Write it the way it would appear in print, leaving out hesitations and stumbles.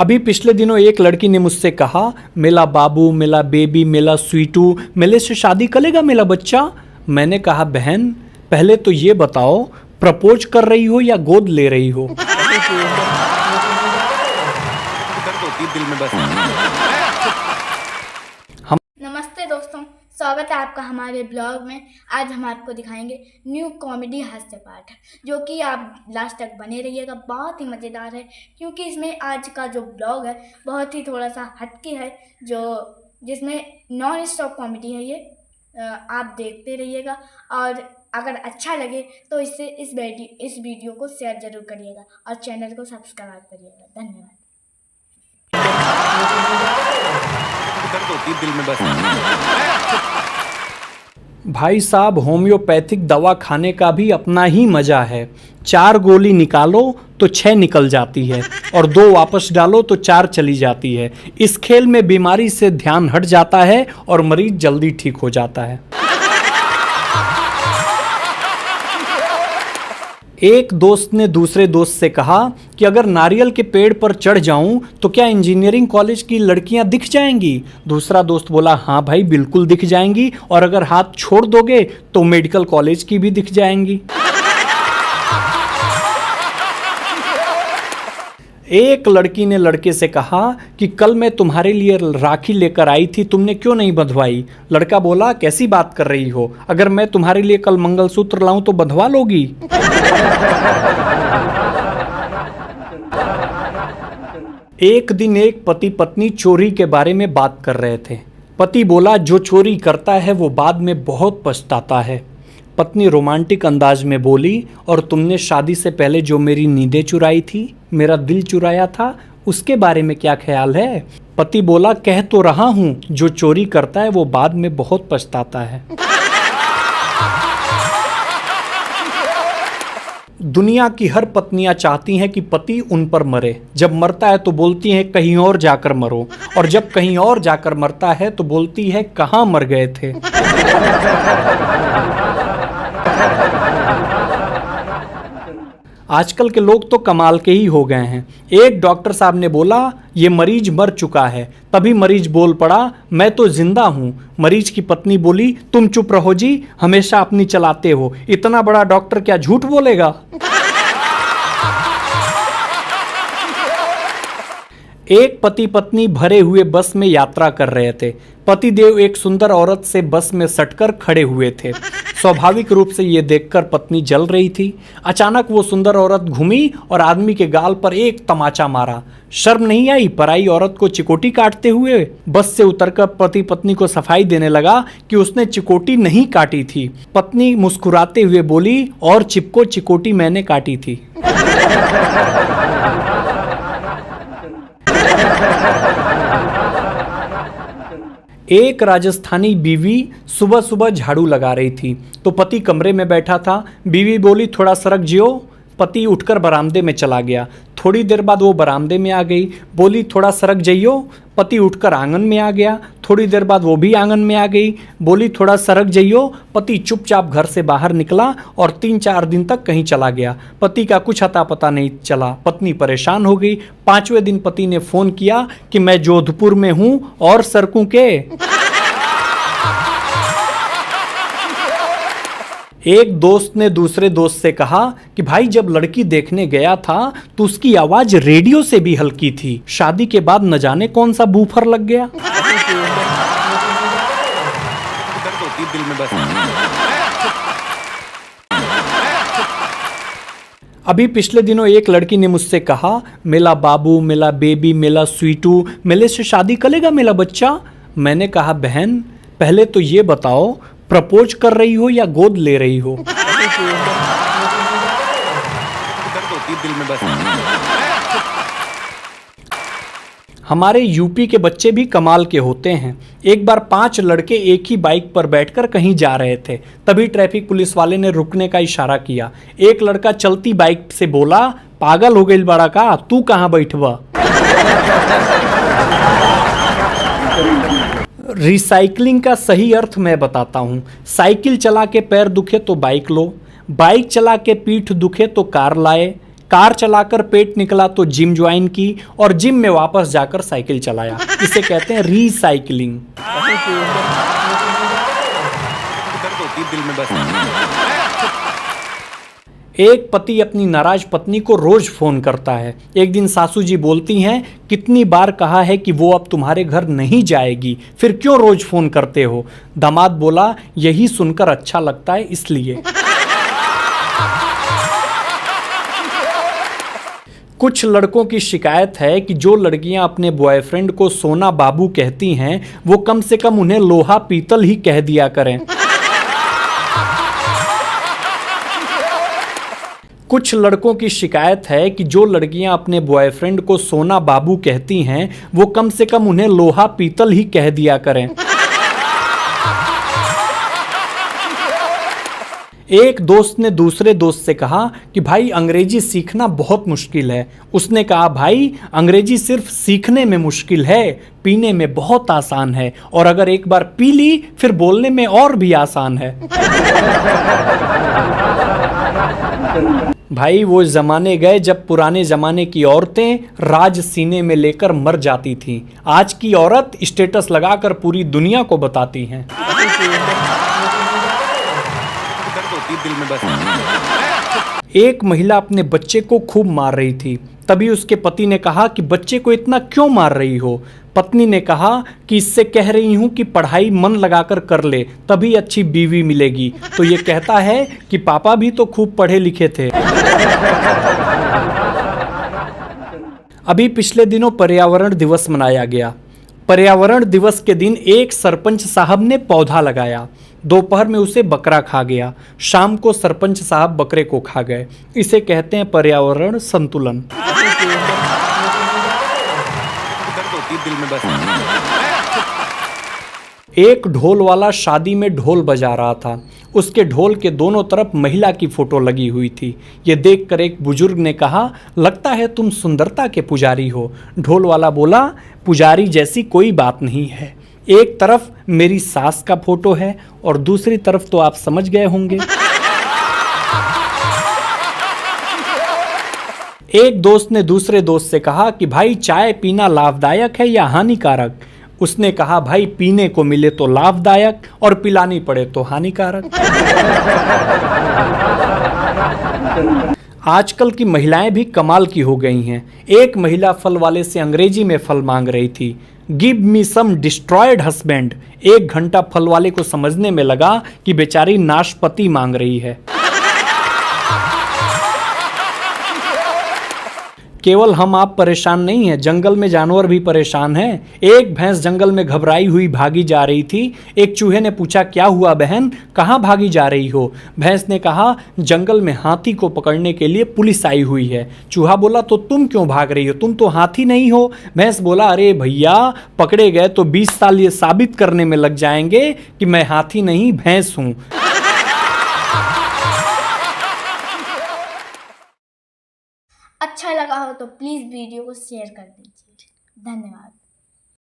अभी पिछले दिनों एक लड़की ने मुझसे कहा, मेरा बाबू, मेरा बेबी, मेरा स्वीटू, मेरे से शादी करेगा मेरा बच्चा। मैंने कहा, बहन पहले तो ये बताओ, प्रपोज कर रही हो या गोद ले रही हो? नमस्ते दोस्तों, स्वागत है आपका हमारे ब्लॉग में। आज हम आपको दिखाएंगे न्यू कॉमेडी हास्य पाठ, जो कि आप लास्ट तक बने रहिएगा। बहुत ही मज़ेदार है, क्योंकि इसमें आज का जो ब्लॉग है बहुत ही थोड़ा सा हटके है, जिसमें नॉन स्टॉप कॉमेडी है। ये आप देखते रहिएगा, और अगर अच्छा लगे तो इस वीडियो को शेयर ज़रूर करिएगा और चैनल को सब्सक्राइब करिएगा। धन्यवाद। दिल में बस। भाई साहब, होम्योपैथिक दवा खाने का भी अपना ही मजा है। 4 गोली निकालो तो 6 निकल जाती है, और 2 वापस डालो तो 4 चली जाती है। इस खेल में बीमारी से ध्यान हट जाता है और मरीज जल्दी ठीक हो जाता है। एक दोस्त ने दूसरे दोस्त से कहा कि अगर नारियल के पेड़ पर चढ़ जाऊं तो क्या इंजीनियरिंग कॉलेज की लड़कियां दिख जाएंगी? दूसरा दोस्त बोला, हाँ भाई बिल्कुल दिख जाएंगी, और अगर हाथ छोड़ दोगे तो मेडिकल कॉलेज की भी दिख जाएंगी। एक लड़की ने लड़के से कहा कि कल मैं तुम्हारे लिए राखी लेकर आई थी, तुमने क्यों नहीं बंधवाई? लड़का बोला, कैसी बात कर रही हो? अगर मैं तुम्हारे लिए कल मंगलसूत्र लाऊं तो बंधवा लोगी? एक दिन एक पति पत्नी चोरी के बारे में बात कर रहे थे। पति बोला, जो चोरी करता है वो बाद में बहुत पछताता है। पत्नी रोमांटिक अंदाज में बोली, और तुमने शादी से पहले जो मेरी नींदें चुराई थी, मेरा दिल चुराया था, उसके बारे में क्या ख्याल है? पति बोला, कह तो रहा हूं, जो चोरी करता है वो बाद में बहुत पछताता है। दुनिया की हर पत्नियां चाहती हैं कि पति उन पर मरे। जब मरता है तो बोलती हैं कहीं और जाकर मरो, और जब कहीं और जाकर मरता है तो बोलती है कहां मर गए थे। आजकल के लोग तो कमाल के ही हो गए हैं। एक डॉक्टर साहब ने बोला, ये मरीज मर चुका है। तभी मरीज बोल पड़ा, मैं तो जिंदा हूं। मरीज की पत्नी बोली, तुम चुप रहो जी, हमेशा अपनी चलाते हो। इतना बड़ा डॉक्टर क्या झूठ बोलेगा? एक पति पत्नी भरे हुए बस में यात्रा कर रहे थे। पतिदेव एक सुंदर औरत से बस में सटकर खड़े हुए थे। स्वाभाविक रूप से ये देखकर पत्नी जल रही थी। अचानक वो सुंदर औरत घूमी और आदमी के गाल पर एक तमाचा मारा। शर्म नहीं आई पराई औरत को चिकोटी काटते हुए? बस से उतरकर पति पत्नी को सफाई देने लगा कि उसने चिकोटी नहीं काटी थी। पत्नी मुस्कुराते हुए बोली, और चिपको, चिकोटी मैंने काटी थी। एक राजस्थानी बीवी सुबह सुबह झाड़ू लगा रही थी, तो पति कमरे में बैठा था। बीवी बोली, थोड़ा सरक जियो। पति उठकर बरामदे में चला गया। थोड़ी देर बाद वो बरामदे में आ गई, बोली, थोड़ा सरक जाइयो। पति उठकर आंगन में आ गया। थोड़ी देर बाद वो भी आंगन में आ गई, बोली, थोड़ा सरक जाइयो। पति चुपचाप घर से बाहर निकला और 3-4 दिन तक कहीं चला गया। पति का कुछ अता पता नहीं चला। पत्नी परेशान हो गई। 5वें दिन पति ने फोन किया कि मैं जोधपुर में हूं और सरकूं के। एक दोस्त ने दूसरे दोस्त से कहा कि भाई, जब लड़की देखने गया था तो उसकी आवाज रेडियो से भी हल्की थी। शादी के बाद न जाने कौन सा बूफर लग गया। दिल में बस। अभी पिछले दिनों एक लड़की ने मुझसे कहा, मेरा बाबू, मेरा बेबी, मेरा स्वीटू, मेरे से शादी करेगा मेरा बच्चा? मैंने कहा, बहन पहले तो ये बताओ, प्रपोज कर रही हो या गोद ले रही हो? दिल में बस। हमारे यूपी के बच्चे भी कमाल के होते हैं। एक बार 5 लड़के एक ही बाइक पर बैठकर कहीं जा रहे थे। तभी ट्रैफिक पुलिस वाले ने रुकने का इशारा किया। एक लड़का चलती बाइक से बोला, पागल हो गई बड़ा का, तू कहाँ बैठवा? रिसाइकलिंग का सही अर्थ मैं बताता हूँ। साइकिल चला के पैर दुखे तो बाइक लो, बाइक चला के पीठ दुखे तो कार लाए, कार चलाकर पेट निकला तो जिम ज्वाइन की और जिम में वापस जाकर साइकिल चलाया। इसे कहते हैं रीसाइक्लिंग। दर्द होती है दिल में बस। एक पति अपनी नाराज पत्नी को रोज फोन करता है। एक दिन सासू जी बोलती हैं, कितनी बार कहा है कि वो अब तुम्हारे घर नहीं जाएगी, फिर क्यों रोज फोन करते हो? दामाद बोला, यही सुनकर अच्छा लगता है इसलिए। कुछ लड़कों की शिकायत है कि जो लड़कियां अपने बॉयफ्रेंड को सोना बाबू कहती हैं, वो कम से कम उन्हें लोहा पीतल ही कह दिया करें। कुछ लड़कों की शिकायत है कि जो लड़कियां अपने बॉयफ्रेंड को सोना बाबू कहती हैं, वो कम से कम उन्हें लोहा पीतल ही कह दिया करें। एक दोस्त ने दूसरे दोस्त से कहा कि भाई अंग्रेजी सीखना बहुत मुश्किल है। उसने कहा, भाई अंग्रेजी सिर्फ सीखने में मुश्किल है, पीने में बहुत आसान है, और अगर एक बार पी ली फिर बोलने में और भी आसान है। भाई वो जमाने गए जब पुराने जमाने की औरतें राज सीने में लेकर मर जाती थीं। आज की औरत स्टेटस लगाकर पूरी दुनिया को बताती हैं। दर्द होती है दिल में बस। एक महिला अपने बच्चे को खूब मार रही थी। तभी उसके पति ने कहा कि बच्चे को इतना क्यों मार रही हो? पत्नी ने कहा कि इससे कह रही हूं कि पढ़ाई मन लगाकर कर ले, तभी अच्छी बीवी मिलेगी। तो ये कहता है कि पापा भी तो खूब पढ़े लिखे थे। अभी पिछले दिनों पर्यावरण दिवस मनाया गया। पर्यावरण दिवस के दिन एक सरपंच साहब ने पौधा लगाया। दोपहर में उसे बकरा खा गया। शाम को सरपंच साहब बकरे को खा गए। इसे कहते हैं पर्यावरण संतुलन। दर्द होती है दिल में बस। एक ढोल वाला शादी में ढोल बजा रहा था। उसके ढोल के दोनों तरफ महिला की फोटो लगी हुई थी। ये देखकर एक बुजुर्ग ने कहा, लगता है तुम सुंदरता के पुजारी हो। ढोल वाला बोला, पुजारी जैसी कोई बात नहीं है। एक तरफ मेरी सास का फोटो है और दूसरी तरफ तो आप समझ गए होंगे। एक दोस्त ने दूसरे दोस्त से कहा कि भाई चाय पीना लाभदायक है या हानिकारक? उसने कहा, भाई पीने को मिले तो लाभदायक और पिलानी पड़े तो हानिकारक। आजकल की महिलाएं भी कमाल की हो गई हैं। एक महिला फल वाले से अंग्रेजी में फल मांग रही थी। गिव मी सम डिस्ट्रॉयड हस्बैंड। 1 घंटा फल वाले को समझने में लगा कि बेचारी नाशपाती मांग रही है। केवल हम आप परेशान नहीं हैं, जंगल में जानवर भी परेशान हैं। एक भैंस जंगल में घबराई हुई भागी जा रही थी। एक चूहे ने पूछा, क्या हुआ बहन, कहाँ भागी जा रही हो? भैंस ने कहा, जंगल में हाथी को पकड़ने के लिए पुलिस आई हुई है। चूहा बोला, तो तुम क्यों भाग रही हो, तुम तो हाथी नहीं हो। भैंस बोला, अरे भैया पकड़े गए तो 20 साल ये साबित करने में लग जाएंगे कि मैं हाथी नहीं भैंस हूँ। अच्छा लगा हो तो प्लीज़ वीडियो को शेयर कर दीजिए। धन्यवाद।